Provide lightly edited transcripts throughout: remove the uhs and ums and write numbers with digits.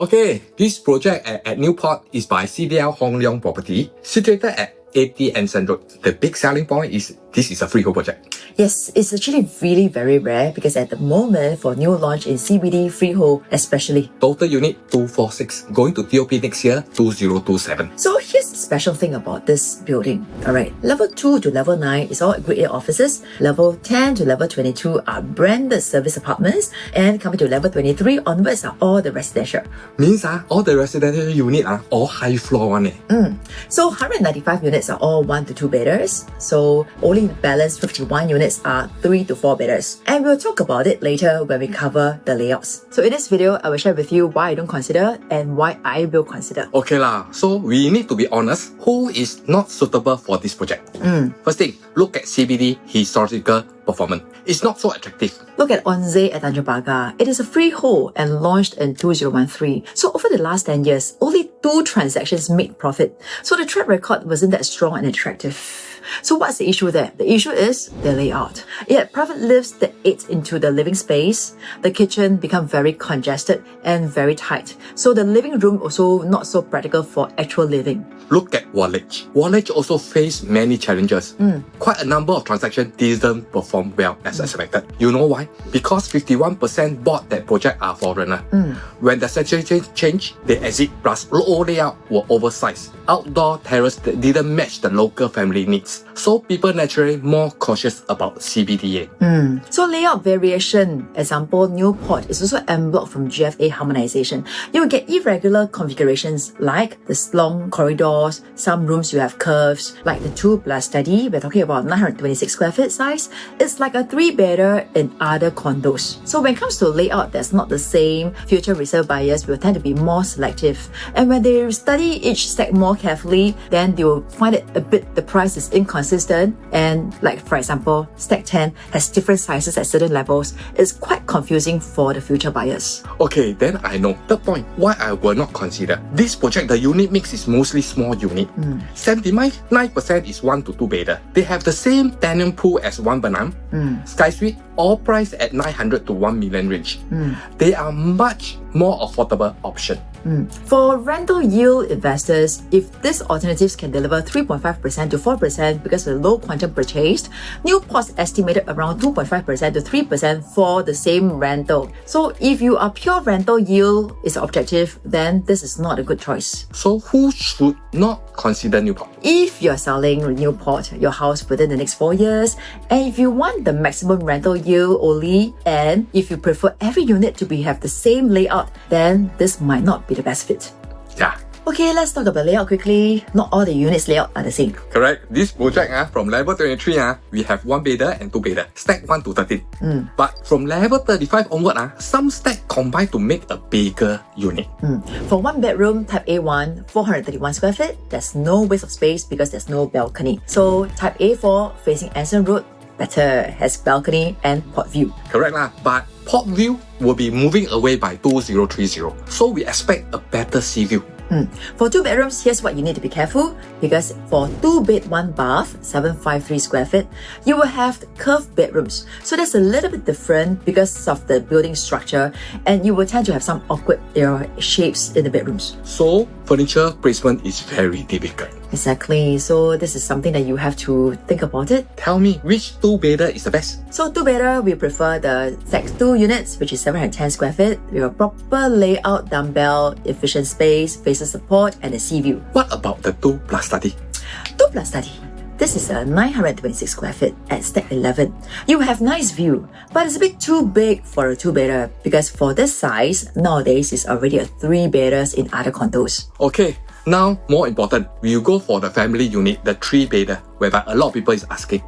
Okay, this project at Newport is by CDL Hong Leong Property, situated at 80 Anson Road. The big selling point is this is a freehold project. Yes, it's actually really very rare because at the moment for new launch in CBD freehold especially. Total unit 246, going to TOP next year 2027. So here's the special thing about this building. Alright, level 2 to level 9 is all grade A offices, level 10 to level 22 are branded service apartments, and coming to level 23 onwards are all the residential. Means all the residential unit are all high floor one. So 195 units are all 1 to 2 bedders, so only the balance 51 units are 3 to 4 bedders. And we'll talk about it later when we cover the layouts. So in this video, I will share with you why I don't consider and why I will consider. Okay lah, so we need to be honest, who is not suitable for this project? First thing, look at CBD historical performance. It's not so attractive. Look at Onze at Tanjong Pagar. It is a freehold and launched in 2013. So over the last 10 years, only 2 transactions made profit. So the track record wasn't that strong and attractive. So what's the issue there? The issue is the layout. It had private lifts that ate into the living space. The kitchen become very congested and very tight. So the living room also not so practical for actual living. Look at Wallage. Wallage also faced many challenges. Quite a number of transactions didn't perform well as expected. You know why? Because 51% bought that project are foreigner. When the situation changed, the exit plus low layout were oversized. Outdoor terrace that didn't match the local family needs. So people naturally more cautious about CBDA. So layout variation, example Newport is also en bloc from GFA harmonization. You will get irregular configurations like the long corridors, some rooms you have curves, like the 2+ study, we're talking about 926 square feet size. It's like a 3-bedder in other condos. So when it comes to layout that's not the same, future resale buyers will tend to be more selective. And when they study each stack more carefully, then they will find it a bit, the price is inconsistent, and like for example, stack 10 has different sizes at certain levels. It's quite confusing for the future buyers. Okay, then I know. Third point, why I will not consider. This project, the unit mix is mostly small unit. 79% is 1 to 2 bedder. They have the same tenant pool as One Banam, Sky Suite, all priced at 900 to 1 million range. They are much more affordable option. For rental yield investors, if these alternatives can deliver 3.5% to 4% because of the low quantum purchased, Newport's estimated around 2.5% to 3% for the same rental. So if you are pure rental yield is the objective, then this is not a good choice. So who should not consider Newport? If you're selling Newport, your house within the next 4 years, and if you want the maximum rental yield only, and if you prefer every unit to have the same layout, then this might not be the best fit. Yeah. Okay, let's talk about layout quickly. Not all the units layout are the same. Correct. This project from level 23 we have 1 bedder and 2 bedder, stack 1 to 13. But from level 35 onward some stack combine to make a bigger unit. For 1 bedroom, type A1, 431 square feet, there's no waste of space because there's no balcony. So type A4 facing Anson Road, better, has balcony and port view. Correct lah, but port view will be moving away by 2030. So we expect a better sea view. For 2 bedrooms, here's what you need to be careful, because for 2 bed 1 bath, 753 square feet, you will have curved bedrooms. So that's a little bit different because of the building structure, and you will tend to have some awkward shapes in the bedrooms. So furniture placement is very difficult. Exactly. So this is something that you have to think about it. Tell me, which 2-bedder is the best? So 2-bedder, we prefer the stack 2 units, which is 710 square feet, with a proper layout, dumbbell, efficient space, faces support, and a sea view. What about the 2+ study? 2+ study. This is a 926 square feet at stack 11. You have nice view, but it's a bit too big for a 2-bedder because for this size, nowadays it's already a 3-bedders in other condos. Okay, now more important, we will go for the family unit, the 3-bedder, whereby a lot of people is asking.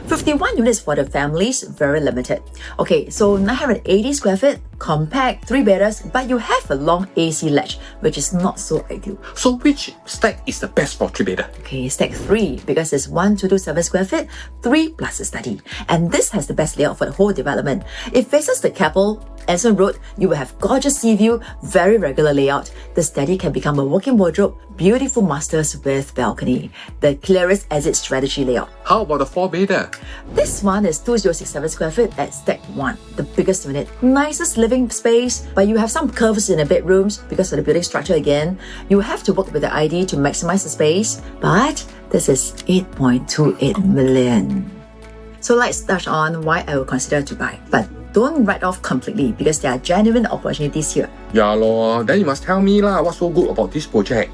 51 units for the families, very limited. Okay, so 980 square feet, compact, 3-bedders, but you have a long AC ledge, which is not so ideal. So which stack is the best for 3-bedder? Okay, stack 3, because it's 1227 square feet, 3 plus a study. And this has the best layout for the whole development. It faces the Keppel Anson Road, you will have gorgeous sea view, very regular layout. The study can become a walk-in wardrobe, beautiful masters with balcony. The clearest exit strategy layout. How about the 4-bedder? This one is 2067 square feet at Stack 1, the biggest unit. Nicest living space, but you have some curves in the bedrooms because of the building structure again. You have to work with the ID to maximize the space, but this is 8.28 million. So let's touch on why I will consider to buy. But don't write off completely because there are genuine opportunities here. Yeah lor, then you must tell me lah, what's so good about this project?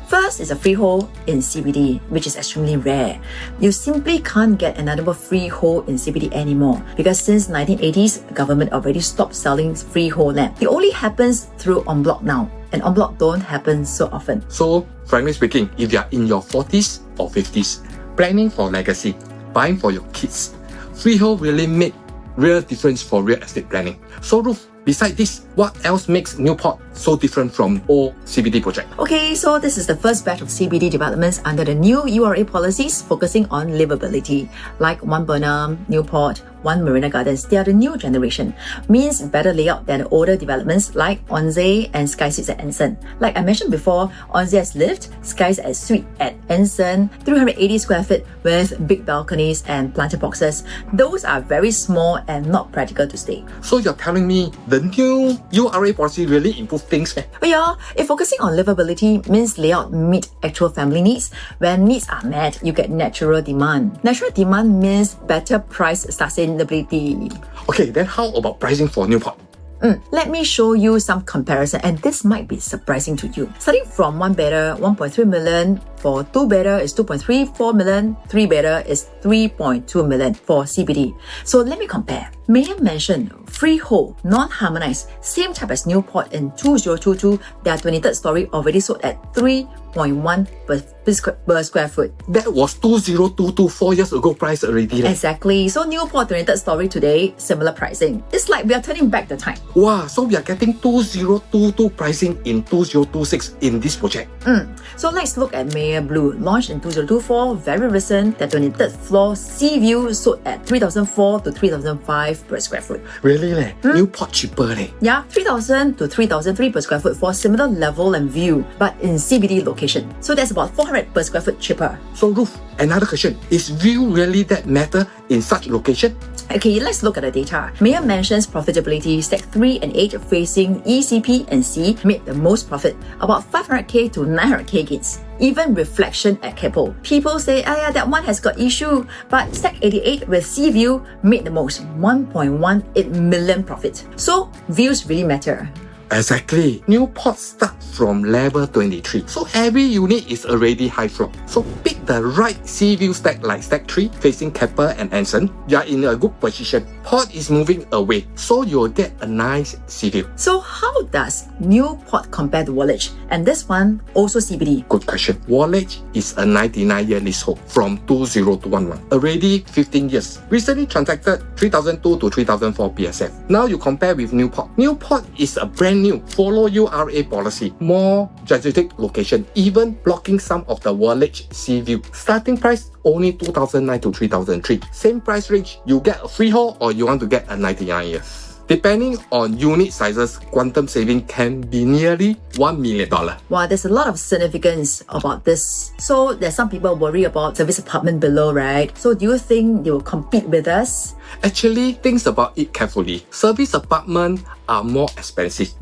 First is a freehold in CBD, which is extremely rare. You simply can't get another freehold in CBD anymore because since 1980s, government already stopped selling freehold land. It only happens through en bloc now, and en bloc don't happen so often. So, frankly speaking, if you are in your 40s or 50s, planning for legacy, buying for your kids, freehold really make real difference for real estate planning. So Ruth, besides this, what else makes Newport so different from old CBD project? Okay, so this is the first batch of CBD developments under the new URA policies focusing on livability, like One Burnham, Newport, One Marina Gardens. They are the new generation. Means better layout than older developments like Onze and Sky Suites at Anson. Like I mentioned before, Onze has lift, Sky's at Suite at Anson, 380 square feet with big balconies and planter boxes. Those are very small and not practical to stay. So you're telling me the new URA policy really improved things? But yeah, if focusing on livability means layout meet actual family needs, when needs are met, you get natural demand. Natural demand means better price sustainability. Okay, then how about pricing for Newport? Let me show you some comparison, and this might be surprising to you. Starting from 1-bedder, 1.3 million. For 2-bedder is 2.34 million. 3-bedder is 3.2 million for CBD. So let me compare. Mayor mentioned freehold, non-harmonized, same type as Newport in 2022. Their 23rd story already sold at 3.1 per square foot. That was 2022, 4 years ago price already. Exactly. So Newport 23rd story today, similar pricing. It's like we are turning back the time. Wow, so we are getting 2022 pricing in 2026 in this project. So let's look at Mayor Blue, launched in 2024, very recent. The 23rd floor sea view sold at 3,004 to 3,005 per square foot. Really leh? Newport cheaper leh? Yeah, 3,000 to 3,003 per square foot for similar level and view, but in CBD location. So that's about 400 per square foot cheaper. So Ruth, another question. Is view really that matter in such location? Okay, let's look at the data. Mayor mentions profitability. Stack 3 and 8 facing ECP and C made the most profit, about 500k to 900k gains. Even reflection at Keppel. People say, that one has got issue, but Stack 88 with Sea View made the most, 1.18 million profit. So views really matter. Exactly. Newport starts from level 23. So every unit is already high floor. So pick the right sea view stack like Stack 3 facing Keppel and Anson. You are in a good position. Port is moving away, so you'll get a nice sea view. So how does Newport compare to Woolwich? And this one also CBD. Good question. Woolwich is a 99-year leasehold from 2021. Already 15 years. Recently transacted 3002 to 3004 PSF. Now you compare with Newport. Newport is a brand new, follow URA policy, more strategic location, even blocking some of the Woolwich sea view. Starting price only 2009 to 3003. Same price range, you get a freehold or you want to get a 99 years. Depending on unit sizes, quantum saving can be nearly $1 million. Wow, there's a lot of significance about this. So there's some people worry about service apartment below, right? So do you think they will compete with us? Actually, think about it carefully. Service apartments are more expensive.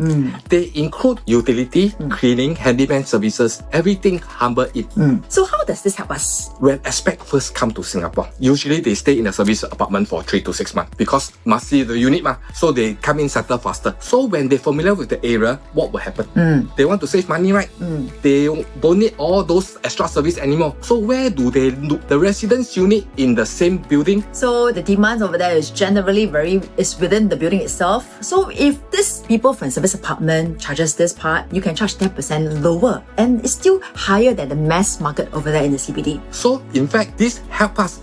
They include utility, cleaning, handyman services, everything humble it. So how does this help us? When expats first come to Singapore, usually they stay in a service apartment for 3 to 6 months because must see the unit so they come in settle faster. So when they're familiar with the area, what will happen? They want to save money, right? They don't need all those extra service anymore. So where do they look? The residence unit in the same building? So the demand over there is generally is within the building itself. So if this people from service apartment charges this part, you can charge 10% lower, and it's still higher than the mass market over there in the CBD. So in fact, this helps us.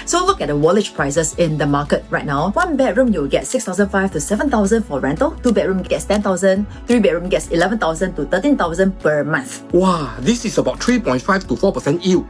So look at the Woolwich prices in the market right now. 1 bedroom you'll get 6,500 to 7,000 for rental. 2 bedroom gets 10,000. 3 bedroom gets 11,000 to 13,000 per month. Wow, this is about 3.5 to 4% yield.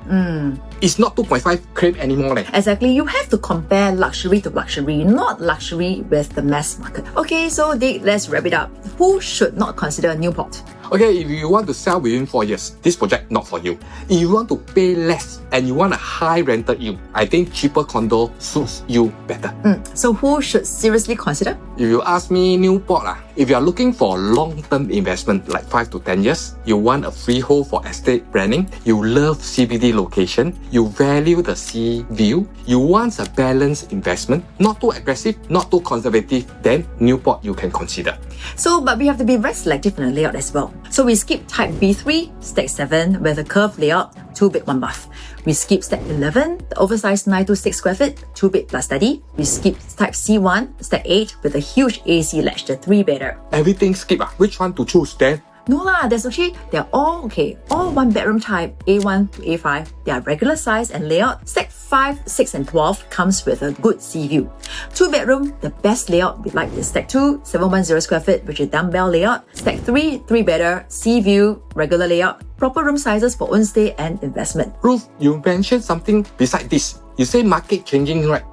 It's not 2.5 claim anymore. Exactly. You have to compare luxury to luxury, not luxury with the mass market. Okay, so Dick, let's wrap it up. Who should not consider Newport? Okay, if you want to sell within 4 years, this project not for you. If you want to pay less and you want a high rental yield, I think cheaper condo suits you better. So who should seriously consider? If you ask me, Newport, if you are looking for long-term investment like 5 to 10 years, you want a freehold for estate planning, you love CBD location, you value the sea view, you want a balanced investment, not too aggressive, not too conservative, then Newport you can consider. So, but we have to be very selective in the layout as well. So we skip type B3, stack 7 with a curved layout, 2 bed, 1 bath. We skip stack 11, the oversized 926 square feet, 2 bed plus study. We skip type C1, stack 8 with a huge AC ledge, the 3-bedder. Everything skip. Which one to choose then? No lah, they're all okay. All 1-bedroom type, A1 to A5. They are regular size and layout. Stack 5, 6 and 12 comes with a good sea view. 2-bedroom, the best layout we like is stack 2, 710 square feet, which is dumbbell layout. Stack 3, 3-bedder, sea view, regular layout. Proper room sizes for own stay and investment. Ruth, you mentioned something beside this. You say market changing, right?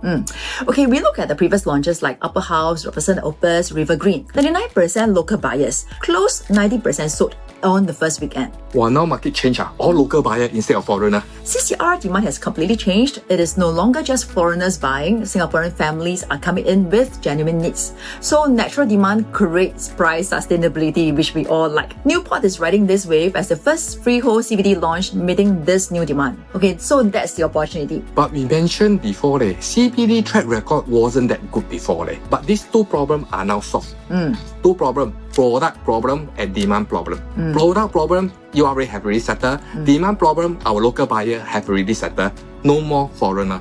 Okay, we look at the previous launches like Upper House, Robertson Opus, River Green. 99% local buyers, close 90% sold on the first weekend. Wow, now market change. All local buyer instead of foreigner. CCR demand has completely changed. It is no longer just foreigners buying. Singaporean families are coming in with genuine needs. So natural demand creates price sustainability, which we all like. Newport is riding this wave as the first freehold CBD launch meeting this new demand. Okay, so that's the opportunity. But we mentioned before, CBD track record wasn't that good before. But these two problems are now solved. Two problems, product problem and demand problem. Product problem, URA have already settled. Demand problem, our local buyer have already settled. No more foreigner.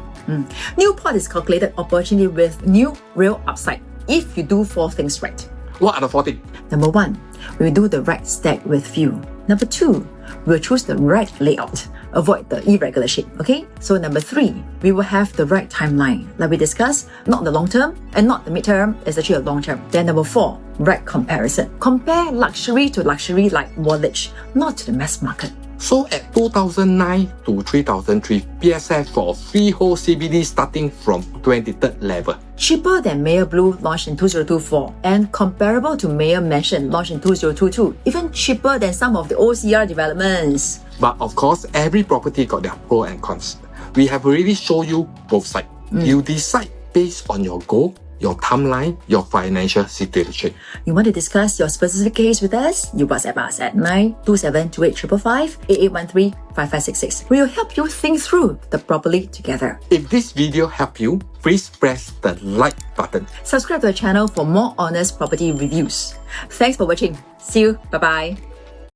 Newport is calculated opportunity with new real upside if you do 4 things right. What are the 4 things? Number 1, we will do the right stack with view. Number 2, we will choose the right layout. Avoid the irregular shape, okay? So number 3, we will have the right timeline. Like we discussed, not the long term and not the mid-term, it's actually a long term. Then number 4, right comparison. Compare luxury to luxury like Woolwich, not to the mass market. So at 2009 to 2003, PSF for freehold CBD starting from 23rd level. Cheaper than Mayor Blue launched in 2024 and comparable to Mayor Mansion launched in 2022, even cheaper than some of the OCR developments. But of course, every property got their pros and cons. We have already shown you both sides. You decide based on your goal, your timeline, your financial situation. You want to discuss your specific case with us? You WhatsApp us at 9272855 8813 5566. We will help you think through the property together. If this video helped you, please press the like button. Subscribe to the channel for more honest property reviews. Thanks for watching. See you. Bye-bye.